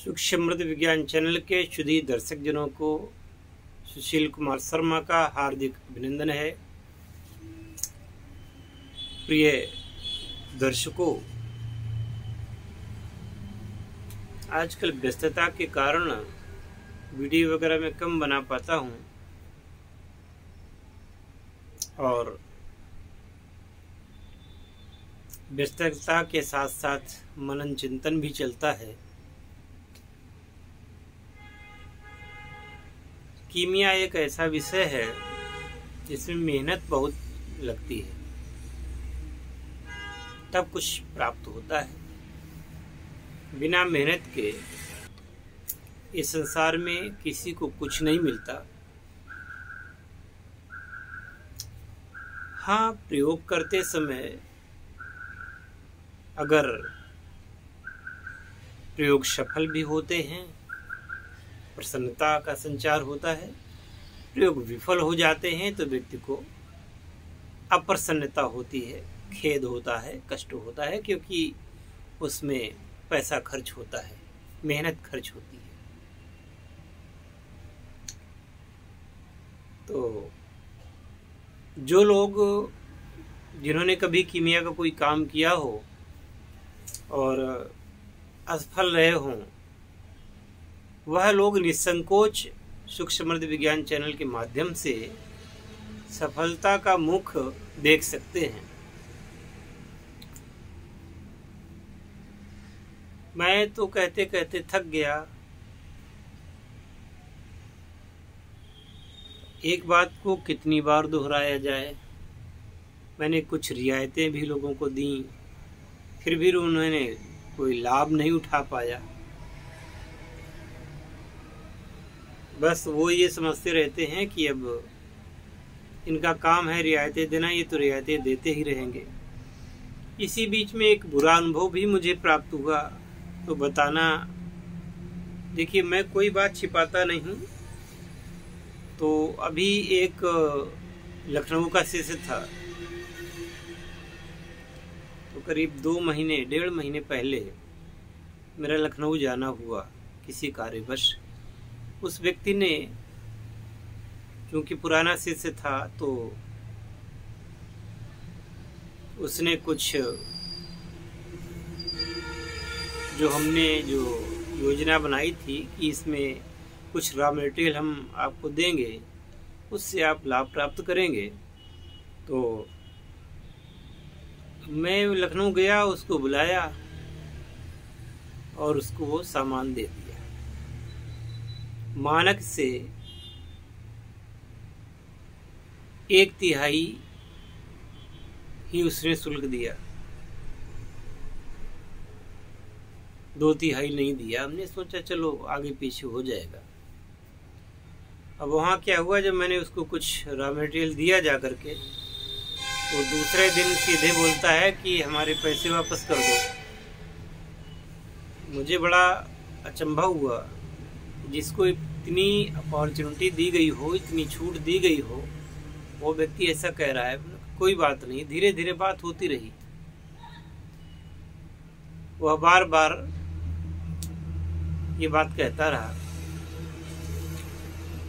सूक्ष्म समृद्ध विज्ञान चैनल के शुद्धी दर्शक जनों को सुशील कुमार शर्मा का हार्दिक अभिनंदन है। प्रिय दर्शकों, आजकल व्यस्तता के कारण वीडियो वगैरह मैं कम बना पाता हूँ और व्यस्तता के साथ साथ मनन चिंतन भी चलता है। कीमिया एक ऐसा विषय है जिसमें मेहनत बहुत लगती है, तब कुछ प्राप्त होता है। बिना मेहनत के इस संसार में किसी को कुछ नहीं मिलता। हाँ, प्रयोग करते समय अगर प्रयोग सफल भी होते हैं, प्रसन्नता का संचार होता है। प्रयोग विफल हो जाते हैं तो व्यक्ति को अप्रसन्नता होती है, खेद होता है, कष्ट होता है, क्योंकि उसमें पैसा खर्च होता है, मेहनत खर्च होती है। तो जो लोग जिन्होंने कभी कीमिया का कोई काम किया हो और असफल रहे हों, वह लोग निसंकोच सूक्ष्म समृद्ध विज्ञान चैनल के माध्यम से सफलता का मुख देख सकते हैं। मैं तो कहते कहते थक गया। एक बात को कितनी बार दोहराया जाए। मैंने कुछ रियायतें भी लोगों को दी, फिर भी उन्होंने कोई लाभ नहीं उठा पाया। बस वो ये समझते रहते हैं कि अब इनका काम है रियायतें देना, ये तो रियायतें देते ही रहेंगे। इसी बीच में एक बुरा अनुभव भी मुझे प्राप्त हुआ, तो बताना। देखिए, मैं कोई बात छिपाता नहीं। तो अभी एक लखनऊ का शिष्य था, तो करीब 1.5 महीने पहले मेरा लखनऊ जाना हुआ किसी कार्यवश। उस व्यक्ति ने, क्योंकि पुराना शिष्य था, तो उसने कुछ जो हमने जो योजना बनाई थी कि इसमें कुछ रॉ मटेरियल हम आपको देंगे, उससे आप लाभ प्राप्त करेंगे। तो मैं लखनऊ गया, उसको बुलाया और उसको वो सामान दे दिया। मानक से 1/3 ही उसने शुल्क दिया, 2/3 नहीं दिया। हमने सोचा चलो आगे पीछे हो जाएगा। अब वहाँ क्या हुआ, जब मैंने उसको कुछ रॉ मटेरियल दिया जा करके, तो दूसरे दिन सीधे बोलता है कि हमारे पैसे वापस कर दो। मुझे बड़ा अचंभा हुआ। जिसको इतनी अपॉर्चुनिटी दी गई हो, इतनी छूट दी गई हो, वो व्यक्ति ऐसा कह रहा है। कोई बात नहीं, धीरे धीरे बात होती रही। वह बार बार ये बात कहता रहा।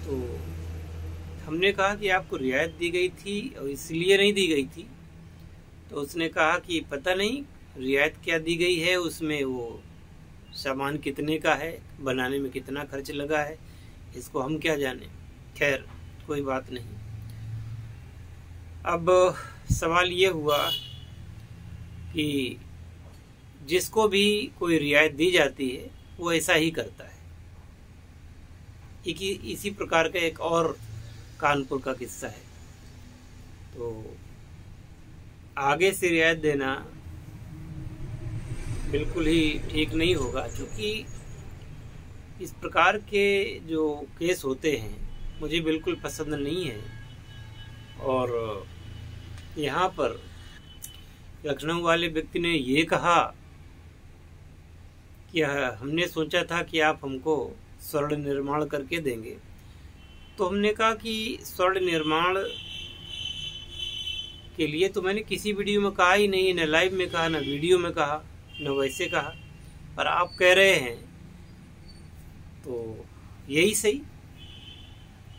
तो हमने कहा कि आपको रियायत दी गई थी और इसलिए नहीं दी गई थी। तो उसने कहा कि पता नहीं रियायत क्या दी गई है, उसमें वो सामान कितने का है, बनाने में कितना खर्च लगा है, इसको हम क्या जाने। खैर, कोई बात नहीं। अब सवाल ये हुआ कि जिसको भी कोई रियायत दी जाती है वो ऐसा ही करता है। इसी प्रकार का एक और कानपुर का किस्सा है। तो आगे से रियायत देना बिल्कुल ही ठीक नहीं होगा, क्योंकि इस प्रकार के जो केस होते हैं मुझे बिल्कुल पसंद नहीं है। और यहाँ पर लखनऊ वाले व्यक्ति ने ये कहा कि हमने सोचा था कि आप हमको स्वर्ण निर्माण करके देंगे। तो हमने कहा कि स्वर्ण निर्माण के लिए तो मैंने किसी वीडियो में कहा ही नहीं, न लाइव में कहा, न वीडियो में कहा, न वैसे कहा। पर आप कह रहे हैं तो यही सही।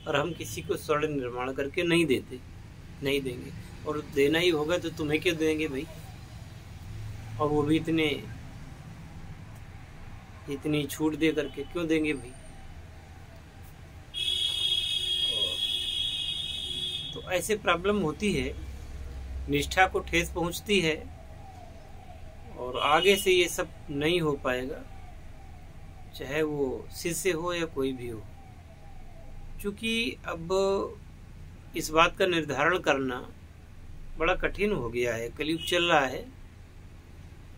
और हम किसी को स्वर्ण निर्माण करके नहीं देंगे, और देना ही होगा तो तुम्हें क्यों देंगे भाई, और वो भी इतनी छूट दे करके क्यों देंगे भाई। तो ऐसे प्रॉब्लम होती है, निष्ठा को ठेस पहुंचती है, और आगे से ये सब नहीं हो पाएगा, चाहे वो शिष्य हो या कोई भी हो। क्योंकि अब इस बात का निर्धारण करना बड़ा कठिन हो गया है। कलयुग चल रहा है,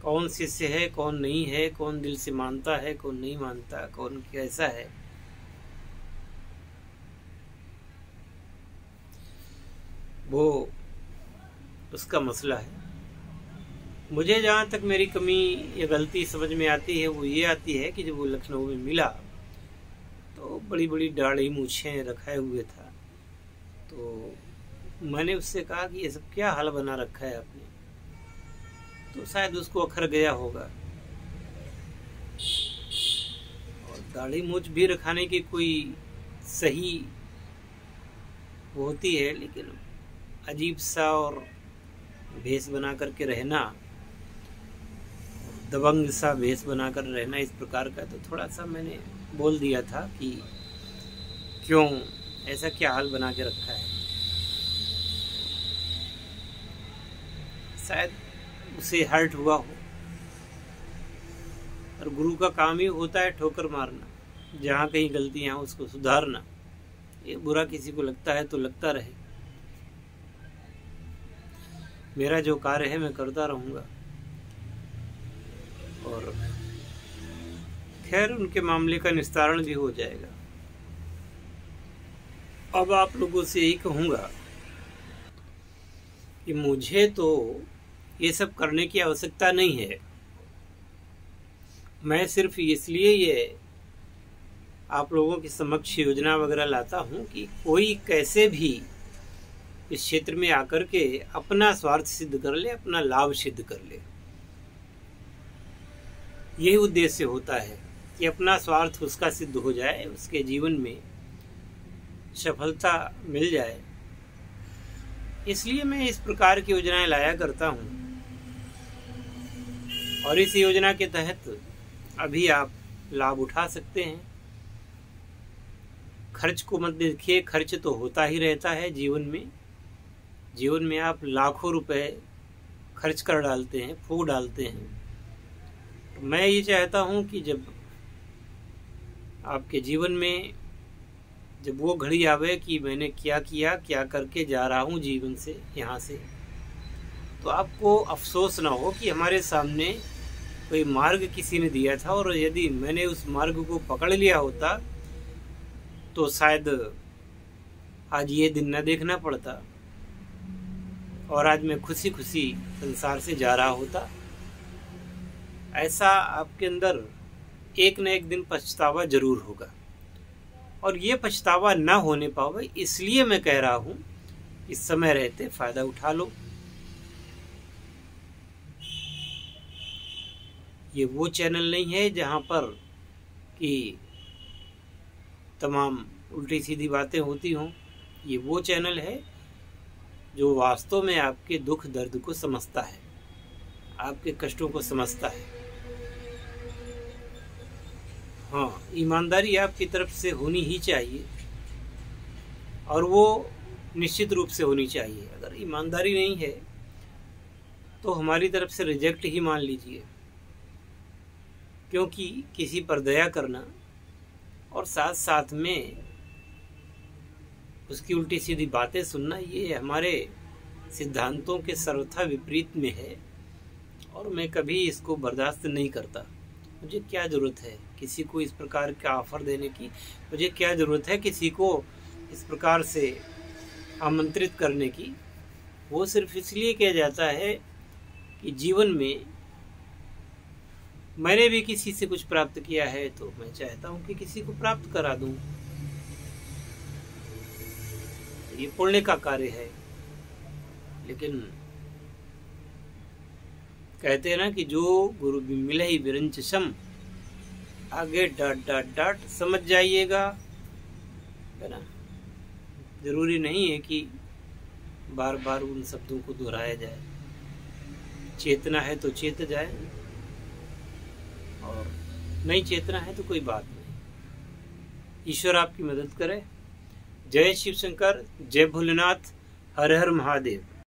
कौन शिष्य है कौन नहीं है, कौन दिल से मानता है कौन नहीं मानता, कौन कैसा है। वो उसका मसला है। मुझे जहाँ तक मेरी कमी या गलती समझ में आती है वो ये आती है कि जब वो लखनऊ में मिला तो बड़ी बड़ी दाढ़ी मूछें रखाए हुए था। तो मैंने उससे कहा कि ये सब क्या हाल बना रखा है आपने, तो शायद उसको अखर गया होगा। और दाढ़ी मूछ भी रखाने की कोई सही होती है, लेकिन अजीब सा और भेष बना करके रहना, दबंग सा भेष बनाकर रहना इस प्रकार का, तो थोड़ा सा मैंने बोल दिया था कि क्यों ऐसा क्या हाल बना के रखा है। शायद उसे हर्ट हुआ हो। और गुरु का काम ही होता है ठोकर मारना, जहाँ कहीं गलतियां उसको सुधारना। ये बुरा किसी को लगता है तो लगता रहे, मेरा जो कार्य है मैं करता रहूंगा। और खैर उनके मामले का निस्तारण भी हो जाएगा। अब आप लोगों से यही कहूंगा कि मुझे तो ये सब करने की आवश्यकता नहीं है। मैं सिर्फ इसलिए ये आप लोगों के समक्ष योजना वगैरह लाता हूं कि कोई कैसे भी इस क्षेत्र में आकर के अपना स्वार्थ सिद्ध कर ले, अपना लाभ सिद्ध कर ले। यही उद्देश्य होता है कि अपना स्वार्थ उसका सिद्ध हो जाए, उसके जीवन में सफलता मिल जाए। इसलिए मैं इस प्रकार की योजनाएं लाया करता हूं। और इस योजना के तहत अभी आप लाभ उठा सकते हैं। खर्च को मत देखिए, खर्च तो होता ही रहता है जीवन में आप लाखों रुपए खर्च कर डालते हैं, फूक डालते हैं। तो मैं ये चाहता हूं कि जब आपके जीवन में जब वो घड़ी आवे कि मैंने क्या किया, क्या करके जा रहा हूं जीवन से यहाँ से, तो आपको अफसोस ना हो कि हमारे सामने कोई मार्ग किसी ने दिया था और यदि मैंने उस मार्ग को पकड़ लिया होता तो शायद आज ये दिन न देखना पड़ता और आज मैं खुशी खुशी संसार से जा रहा होता। ऐसा आपके अंदर एक न एक दिन पछतावा जरूर होगा। और ये पछतावा न होने पावे इसलिए मैं कह रहा हूं इस समय रहते फायदा उठा लो। ये वो चैनल नहीं है जहां पर कि तमाम उल्टी सीधी बातें होती हों। ये वो चैनल है जो वास्तव में आपके दुख दर्द को समझता है, आपके कष्टों को समझता है। हाँ, ईमानदारी आपकी तरफ से होनी ही चाहिए और वो निश्चित रूप से होनी चाहिए। अगर ईमानदारी नहीं है तो हमारी तरफ से रिजेक्ट ही मान लीजिए, क्योंकि किसी पर दया करना और साथ साथ में उसकी उल्टी सीधी बातें सुनना ये हमारे सिद्धांतों के सर्वथा विपरीत में है और मैं कभी इसको बर्दाश्त नहीं करता। मुझे क्या ज़रूरत है किसी को इस प्रकार का ऑफर देने की, मुझे क्या ज़रूरत है किसी को इस प्रकार से आमंत्रित करने की। वो सिर्फ इसलिए किया जाता है कि जीवन में मैंने भी किसी से कुछ प्राप्त किया है तो मैं चाहता हूं कि किसी को प्राप्त करा दूं। ये पुण्य का कार्य है। लेकिन कहते हैं ना कि जो गुरु मिले ही विरंच सम, आगे डॉट डॉट डॉट समझ जाइएगा, है ना। जरूरी नहीं है कि बार बार उन शब्दों को दोहराया जाए। चेतना है तो चेत जाए, और नहीं चेतना है तो कोई बात नहीं। ईश्वर आपकी मदद करे। जय शिव शंकर, जय भोलेनाथ, हर हर महादेव।